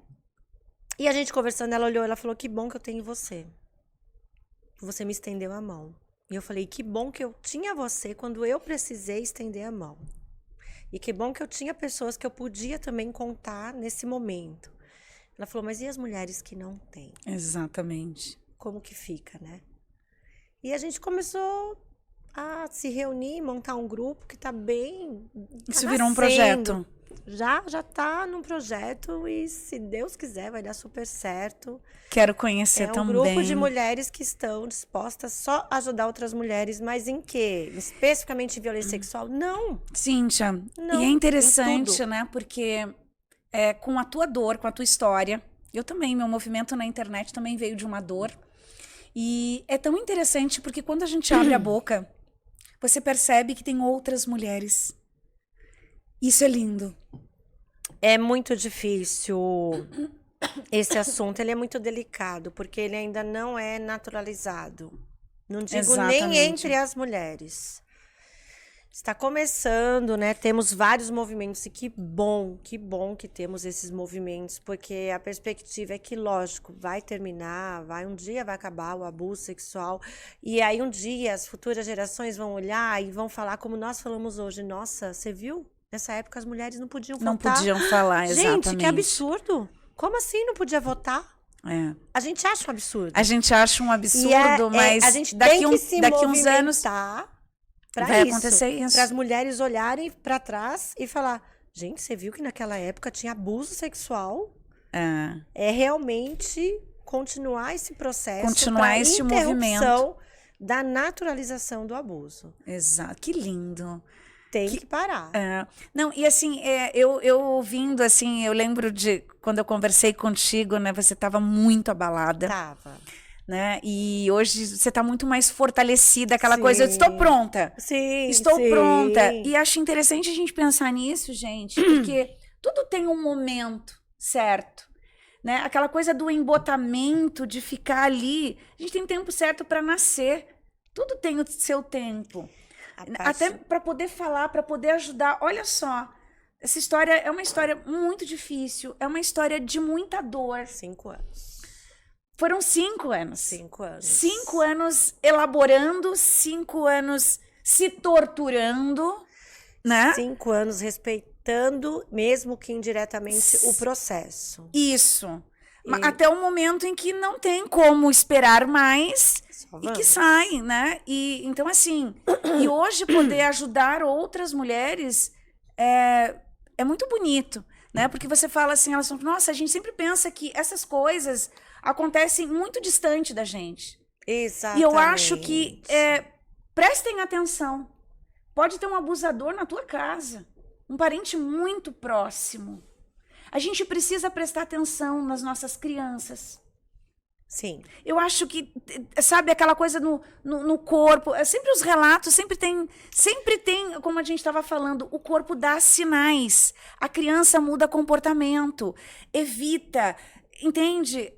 E a gente conversando, ela olhou, ela falou, que bom que eu tenho você. Você me estendeu a mão. E eu falei, que bom que eu tinha você quando eu precisei estender a mão. E que bom que eu tinha pessoas que eu podia também contar nesse momento. Ela falou, mas e as mulheres que não têm? Exatamente. Como que fica, né? E a gente começou a se reunir, montar um grupo que tá bem... Isso virou um projeto. Já tá num projeto e, se Deus quiser, vai dar super certo. Quero conhecer É um também. grupo de mulheres que estão dispostas só a ajudar outras mulheres, mas em quê? Especificamente em violência sexual? Não. Cíntia, Não, e é em interessante, tudo. né? Porque com a tua dor, com a tua história, eu também, meu movimento na internet também veio de uma dor. E é tão interessante porque quando a gente abre a boca, você percebe que tem outras mulheres. Isso é lindo. É muito difícil esse assunto, ele é muito delicado, porque ele ainda não é naturalizado. Não digo nem Exatamente. entre as mulheres. Está começando, né? Temos vários movimentos e que bom que temos esses movimentos, porque a perspectiva é que, lógico, vai terminar, um dia vai acabar o abuso sexual, e aí um dia as futuras gerações vão olhar e vão falar como nós falamos hoje. Nossa, você viu? Nessa época as mulheres não podiam votar. Não podiam falar, exatamente. Gente, que absurdo! Como assim não podia votar? É. A gente acha um absurdo. A gente acha um absurdo, mas a gente daqui, tem que se daqui uns anos vai acontecer isso. Para as mulheres olharem para trás e falar, gente, você viu que naquela época tinha abuso sexual? É realmente continuar esse processo, continuar esse movimento da naturalização do abuso. Exato, que lindo. Tem que parar. Não, e assim, eu ouvindo, assim, eu lembro de quando eu conversei contigo, né? Você estava muito abalada. Tava. Né? E hoje você está muito mais fortalecida, aquela Sim. coisa, eu estou pronta. Sim, estou sim. pronta. E acho interessante a gente pensar nisso, gente, porque tudo tem um momento certo. Né? Aquela coisa do embotamento, de ficar ali. A gente tem tempo certo para nascer. Tudo tem o seu tempo. Até para poder falar, para poder ajudar. Olha só, essa história é uma história muito difícil, é uma história de muita dor. 5 anos. Foram 5 anos. 5 anos. 5 anos elaborando, 5 anos se torturando, né? 5 anos respeitando, mesmo que indiretamente, o processo. Isso. Até o momento em que não tem como esperar mais e que sai, né? E então, assim, e hoje poder ajudar outras mulheres é muito bonito, né? Porque você fala assim, elas falam, nossa, a gente sempre pensa que essas coisas acontecem muito distante da gente. Exatamente. E eu acho que prestem atenção. Pode ter um abusador na tua casa, um parente muito próximo. A gente precisa prestar atenção nas nossas crianças. Sim. Eu acho que, sabe, aquela coisa no corpo, sempre os relatos, sempre tem, como a gente estava falando, o corpo dá sinais. A criança muda comportamento, evita, entende?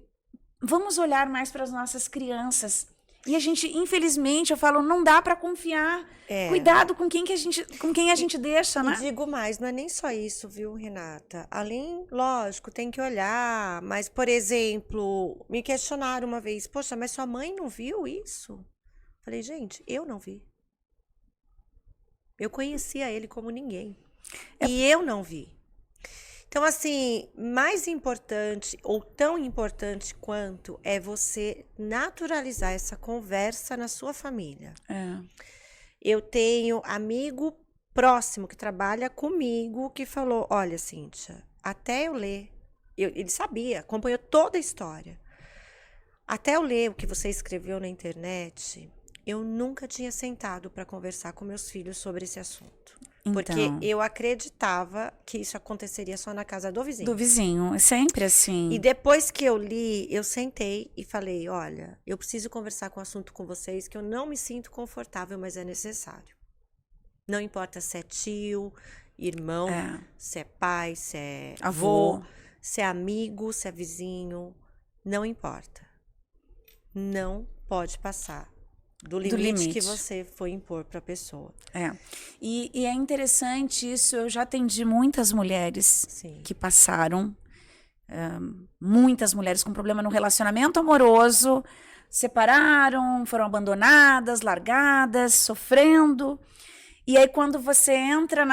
Vamos olhar mais para as nossas crianças. E a gente, infelizmente, eu falo, não dá para confiar. Cuidado com quem a gente deixa, né? E digo mais, não é nem só isso, viu, Renata? Além, lógico, tem que olhar, mas, por exemplo, me questionaram uma vez, poxa, mas sua mãe não viu isso? Falei, gente, eu não vi. Eu conhecia ele como ninguém. E eu não vi. Então, assim, mais importante ou tão importante quanto é você naturalizar essa conversa na sua família. Eu tenho amigo próximo que trabalha comigo que falou, olha, Cíntia, até eu ler, ele sabia, acompanhou toda a história. Até eu ler o que você escreveu na internet, eu nunca tinha sentado para conversar com meus filhos sobre esse assunto. Porque eu acreditava que isso aconteceria só na casa do vizinho. Do vizinho, é sempre assim. E depois que eu li, eu sentei e falei, olha, eu preciso conversar com o assunto com vocês, que eu não me sinto confortável, mas é necessário. Não importa se é tio, irmão, se é pai, se é avô, se é amigo, se é vizinho, não importa. Não pode passar do limite que você foi impor para a pessoa. E é interessante isso, eu já atendi muitas mulheres que passaram, muitas mulheres com problema no relacionamento amoroso, separaram, foram abandonadas, largadas, sofrendo. E aí quando você entra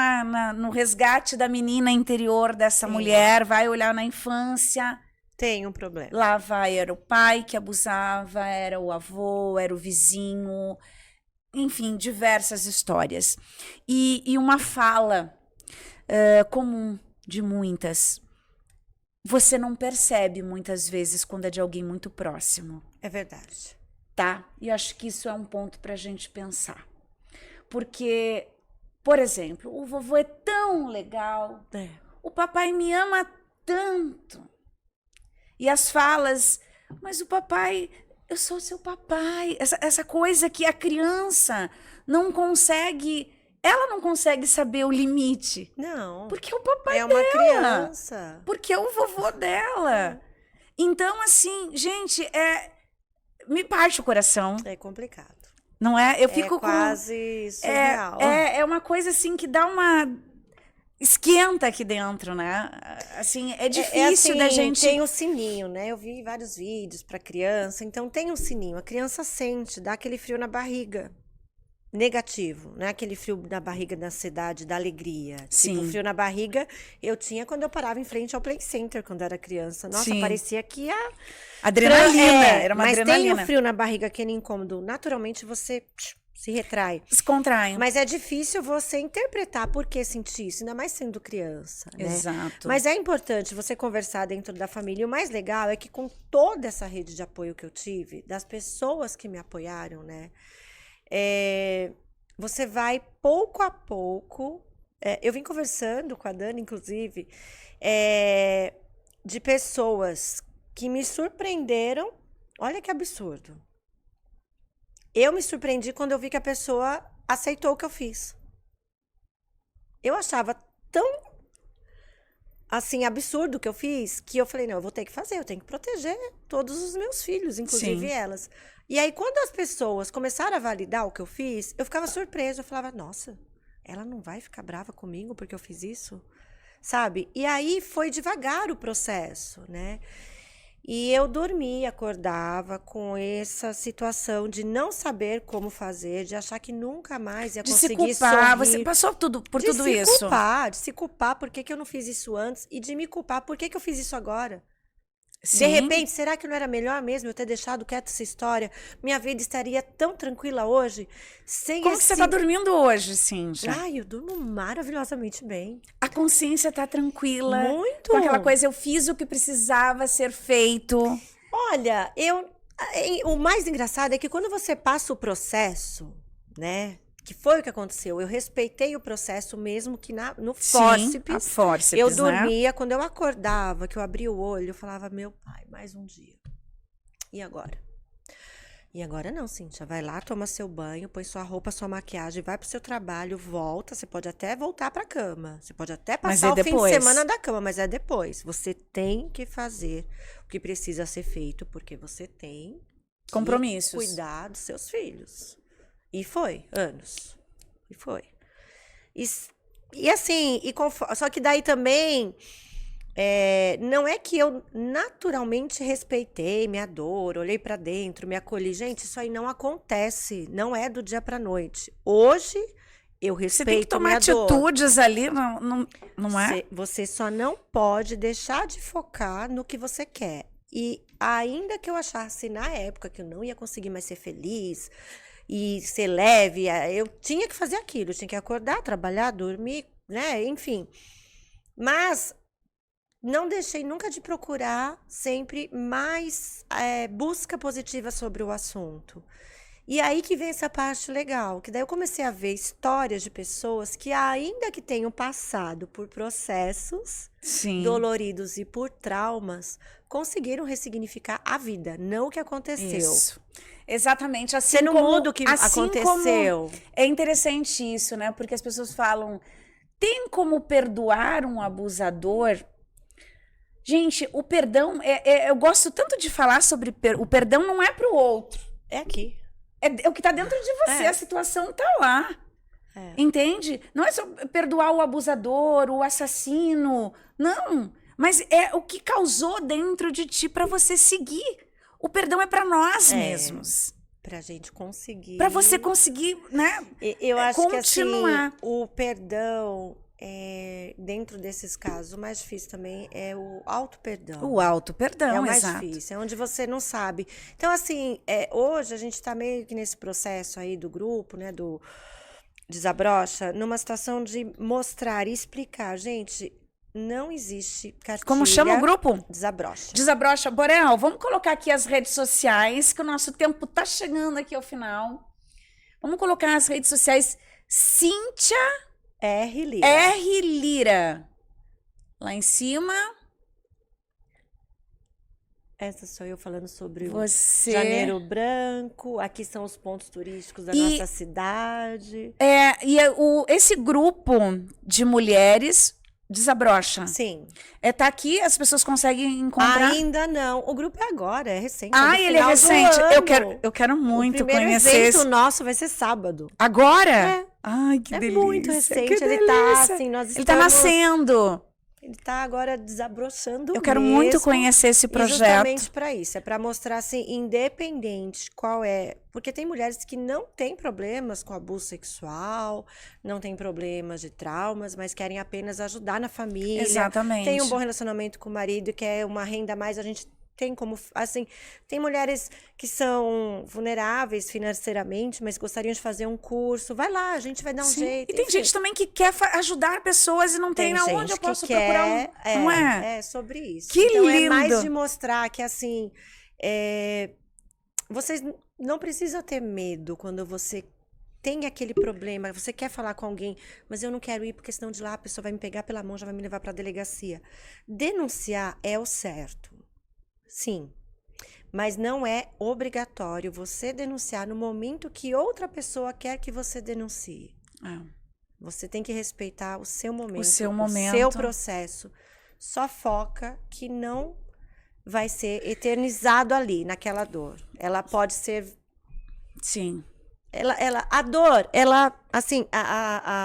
no resgate da menina interior dessa mulher, vai olhar na infância... Tem um problema. Lá era o pai que abusava, era o avô, era o vizinho, enfim, diversas histórias. E uma fala comum de muitas, você não percebe muitas vezes quando é de alguém muito próximo. É verdade. Tá? E acho que isso é um ponto pra gente pensar. Porque, por exemplo, o vovô é tão legal, o papai me ama tanto. E as falas, mas o papai, eu sou seu papai. Essa coisa que a criança não consegue, ela não consegue saber o limite. Não. Porque é o papai dela. É uma criança. Porque é o vovô dela. Então, assim, gente, me parte o coração. É complicado. Não é? Eu fico quase surreal. É uma coisa assim que dá uma... esquenta aqui dentro, né? Assim, é difícil assim, da gente... Tem o sininho, né? Eu vi vários vídeos para criança, então tem um sininho. A criança sente, dá aquele frio na barriga. Negativo, não é aquele frio na barriga da ansiedade, da alegria. Sim. Tipo, frio na barriga eu tinha quando eu parava em frente ao Play Center, quando eu era criança. Nossa, parecia que a... Adrenalina, era uma mas adrenalina. Mas tem o frio na barriga, aquele incômodo. Naturalmente, você... se retrai. Se contrai. Mas é difícil você interpretar por que sentir isso, ainda mais sendo criança, né? Exato. Mas é importante você conversar dentro da família. E o mais legal é que com toda essa rede de apoio que eu tive, das pessoas que me apoiaram, né? Você vai pouco a pouco... eu vim conversando com a Dani, inclusive, de pessoas que me surpreenderam. Olha que absurdo. Eu me surpreendi quando eu vi que a pessoa aceitou o que eu fiz. Eu achava tão, assim, absurdo o que eu fiz, que eu falei, não, eu vou ter que fazer, eu tenho que proteger todos os meus filhos, inclusive elas. E aí, quando as pessoas começaram a validar o que eu fiz, eu ficava surpresa, eu falava, nossa, ela não vai ficar brava comigo porque eu fiz isso? Sabe? E aí, foi devagar o processo, né? E eu dormia, acordava com essa situação de não saber como fazer, de achar que nunca mais ia conseguir se culpar. sorrir. Você passou por tudo isso. De se culpar, por que eu não fiz isso antes? E de me culpar, por que eu fiz isso agora? Sim. De repente, será que não era melhor mesmo eu ter deixado quieta essa história? Minha vida estaria tão tranquila hoje, sem Como que você tá dormindo hoje, Cíntia? Ai, eu durmo maravilhosamente bem. A consciência tá tranquila. Muito. Com aquela coisa, eu fiz o que precisava ser feito. Olha, o mais engraçado é que quando você passa o processo, né? Que foi o que aconteceu. Eu respeitei o processo mesmo que no fórceps. Sim, a fórceps, eu dormia, quando eu acordava, que eu abria o olho, eu falava, meu pai, mais um dia. E agora? E agora não, Cíntia. Vai lá, toma seu banho, põe sua roupa, sua maquiagem, vai pro seu trabalho, volta. Você pode até voltar pra cama. Você pode até passar o fim de semana da cama, mas é depois. Você tem que fazer o que precisa ser feito, porque você tem que compromissos. Cuidar dos seus filhos. E foi, anos. E foi. E assim, só que daí também, não é que eu naturalmente respeitei minha dor, olhei pra dentro, me acolhi. Gente, isso aí não acontece, não é do dia pra noite. Hoje, eu Você tem que respeito tomar minha dor. atitudes ali, não é? Você só não pode deixar de focar no que você quer. E ainda que eu achasse na época que eu não ia conseguir mais ser feliz e ser leve, eu tinha que fazer aquilo, eu tinha que acordar, trabalhar, dormir, né? Enfim. Mas não deixei nunca de procurar sempre mais busca positiva sobre o assunto. E aí que vem essa parte legal, que daí eu comecei a ver histórias de pessoas que, ainda que tenham passado por processos Sim. doloridos e por traumas, conseguiram ressignificar a vida, não o que aconteceu. Isso. Exatamente. Assim Você não como, muda o que assim aconteceu. Como é interessante isso, né? Porque as pessoas falam, tem como perdoar um abusador? Gente, o perdão, eu gosto tanto de falar sobre o perdão não é para o outro. É aqui. É o que está dentro de você, a situação está lá. Entende? Não é só perdoar o abusador, o assassino. Não. Mas é o que causou dentro de ti para você seguir. O perdão é para nós mesmos. Pra gente conseguir. Para você conseguir, né? Eu acho continuar. que assim, o perdão, dentro desses casos, o mais difícil também é o auto-perdão. O auto-perdão, é o mais exato. difícil, é onde você não sabe. Então, assim, hoje a gente tá meio que nesse processo aí do grupo, né, do Desabrocha, numa situação de mostrar e explicar. Gente, não existe cartilha. Como chama o grupo? Desabrocha. Desabrocha. Boreal, vamos colocar aqui as redes sociais, que o nosso tempo tá chegando aqui ao final. Vamos colocar as redes sociais. Cíntia R. Lira. R. Lira. Lá em cima. Essa sou eu falando sobre Você. o Janeiro Branco. Aqui são os pontos turísticos da nossa cidade. Esse grupo de mulheres Desabrocha. Sim. Tá aqui, as pessoas conseguem encontrar? Ainda não. O grupo é agora, é recente. Ele é recente. Eu quero muito o primeiro conhecer. Evento nosso vai ser sábado. Agora? Ai, que delícia. É muito recente. Que ele delícia. tá assim, nós estamos... Ele tá nascendo. Ele tá agora desabrochando. Eu quero muito conhecer esse projeto. Justamente para isso, é para mostrar assim, independente qual é, porque tem mulheres que não têm problemas com abuso sexual, não têm problemas de traumas, mas querem apenas ajudar na família. Exatamente. Tem um bom relacionamento com o marido, quer uma renda a mais, a gente tem como, assim, tem mulheres que são vulneráveis financeiramente, mas gostariam de fazer um curso. Vai lá, a gente vai dar um jeito. E tem gente também que quer ajudar pessoas e não tem aonde eu posso procurar não é? É sobre isso. Que então, lindo! É mais de mostrar que, assim, vocês não precisam ter medo quando você tem aquele problema, você quer falar com alguém, mas eu não quero ir porque senão de lá a pessoa vai me pegar pela mão, já vai me levar para a delegacia. Denunciar é o certo. Sim, mas não é obrigatório você denunciar no momento que outra pessoa quer que você denuncie. Você tem que respeitar o seu momento, o seu processo. Só foca que não vai ser eternizado ali, naquela dor. Ela pode ser... Sim. A dor, assim,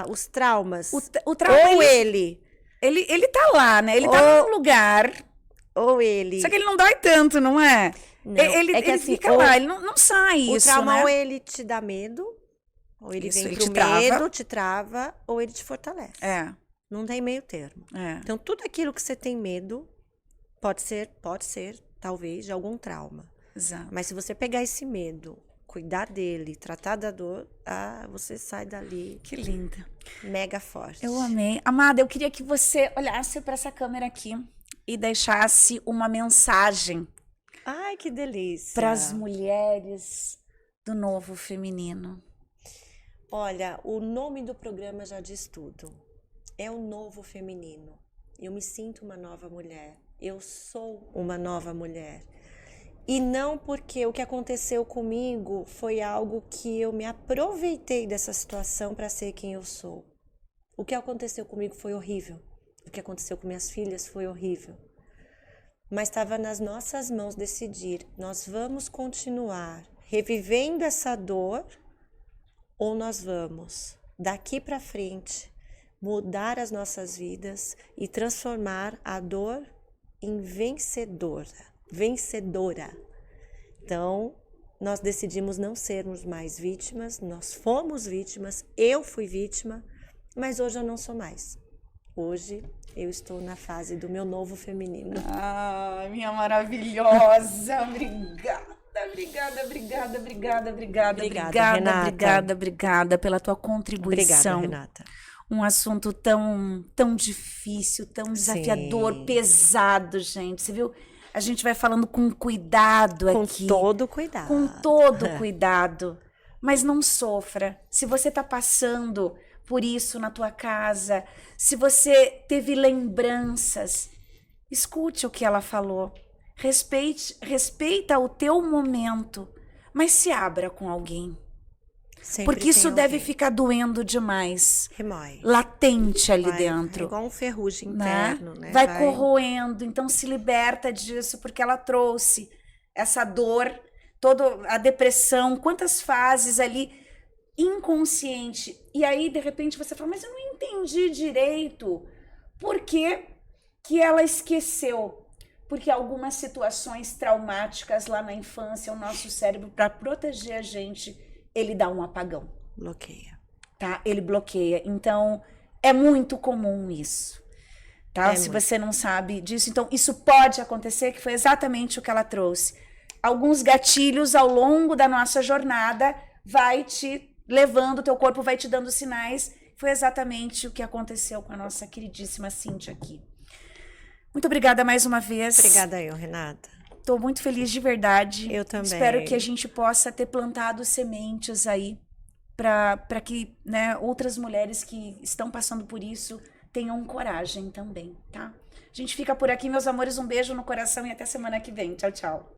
os traumas. O trauma, ou ele tá lá, né? Ele tá num lugar... Ou ele... Só que ele não dói tanto, não é? Não, ele assim, fica lá, ele não sai isso, o trauma, né? ou ele te dá medo, ou ele vem pro medo, te trava, ou ele te fortalece. Não tem meio termo. Então, tudo aquilo que você tem medo pode ser, talvez, de algum trauma. Exato. Mas se você pegar esse medo, cuidar dele, tratar da dor, você sai dali. Que linda. Mega forte. Eu amei. Amada, eu queria que você olhasse para essa câmera aqui e deixasse uma mensagem. Ai, que delícia. Para as mulheres do novo feminino. Olha, o nome do programa já diz tudo. É o novo feminino. Eu me sinto uma nova mulher. Eu sou uma nova mulher. E não porque o que aconteceu comigo foi algo que eu me aproveitei dessa situação para ser quem eu sou. O que aconteceu comigo foi horrível. O que aconteceu com minhas filhas foi horrível. Mas estava nas nossas mãos decidir. Nós vamos continuar revivendo essa dor ou nós vamos, daqui para frente, mudar as nossas vidas e transformar a dor em vencedora. Então, nós decidimos não sermos mais vítimas, nós fomos vítimas, eu fui vítima, mas hoje eu não sou mais. Hoje eu estou na fase do meu novo feminino. Ah, minha maravilhosa, obrigada pela tua contribuição. Obrigada, Renata. Um assunto tão difícil, tão desafiador, Sim. pesado, gente. Você viu? A gente vai falando com cuidado aqui. Com todo cuidado. Com todo cuidado. Mas não sofra. Se você está passando por isso na tua casa, se você teve lembranças, escute o que ela falou. Respeita o teu momento, mas se abra com alguém. Sempre Porque isso tem deve alguém. ficar doendo demais. Remói. Latente ali É dentro. igual um ferrugem Né? interno, né? Vai corroendo, então se liberta disso, porque ela trouxe essa dor, toda a depressão, quantas fases ali inconsciente. E aí, de repente, você fala, mas eu não entendi direito. Por que que ela esqueceu? Porque algumas situações traumáticas lá na infância, o nosso cérebro, para proteger a gente, ele dá um apagão. Bloqueia. Tá? Ele bloqueia. Então, é muito comum isso. Tá? Se muito. você não sabe disso, então isso pode acontecer, que foi exatamente o que ela trouxe. Alguns gatilhos ao longo da nossa jornada vai te levando, o teu corpo vai te dando sinais. Foi exatamente o que aconteceu com a nossa queridíssima Cíntia aqui. Muito obrigada mais uma vez. Obrigada eu, Renata. Estou muito feliz de verdade. Eu também. Espero que a gente possa ter plantado sementes aí para que, né, outras mulheres que estão passando por isso tenham coragem também, tá? A gente fica por aqui, meus amores. Um beijo no coração e até semana que vem. Tchau, tchau.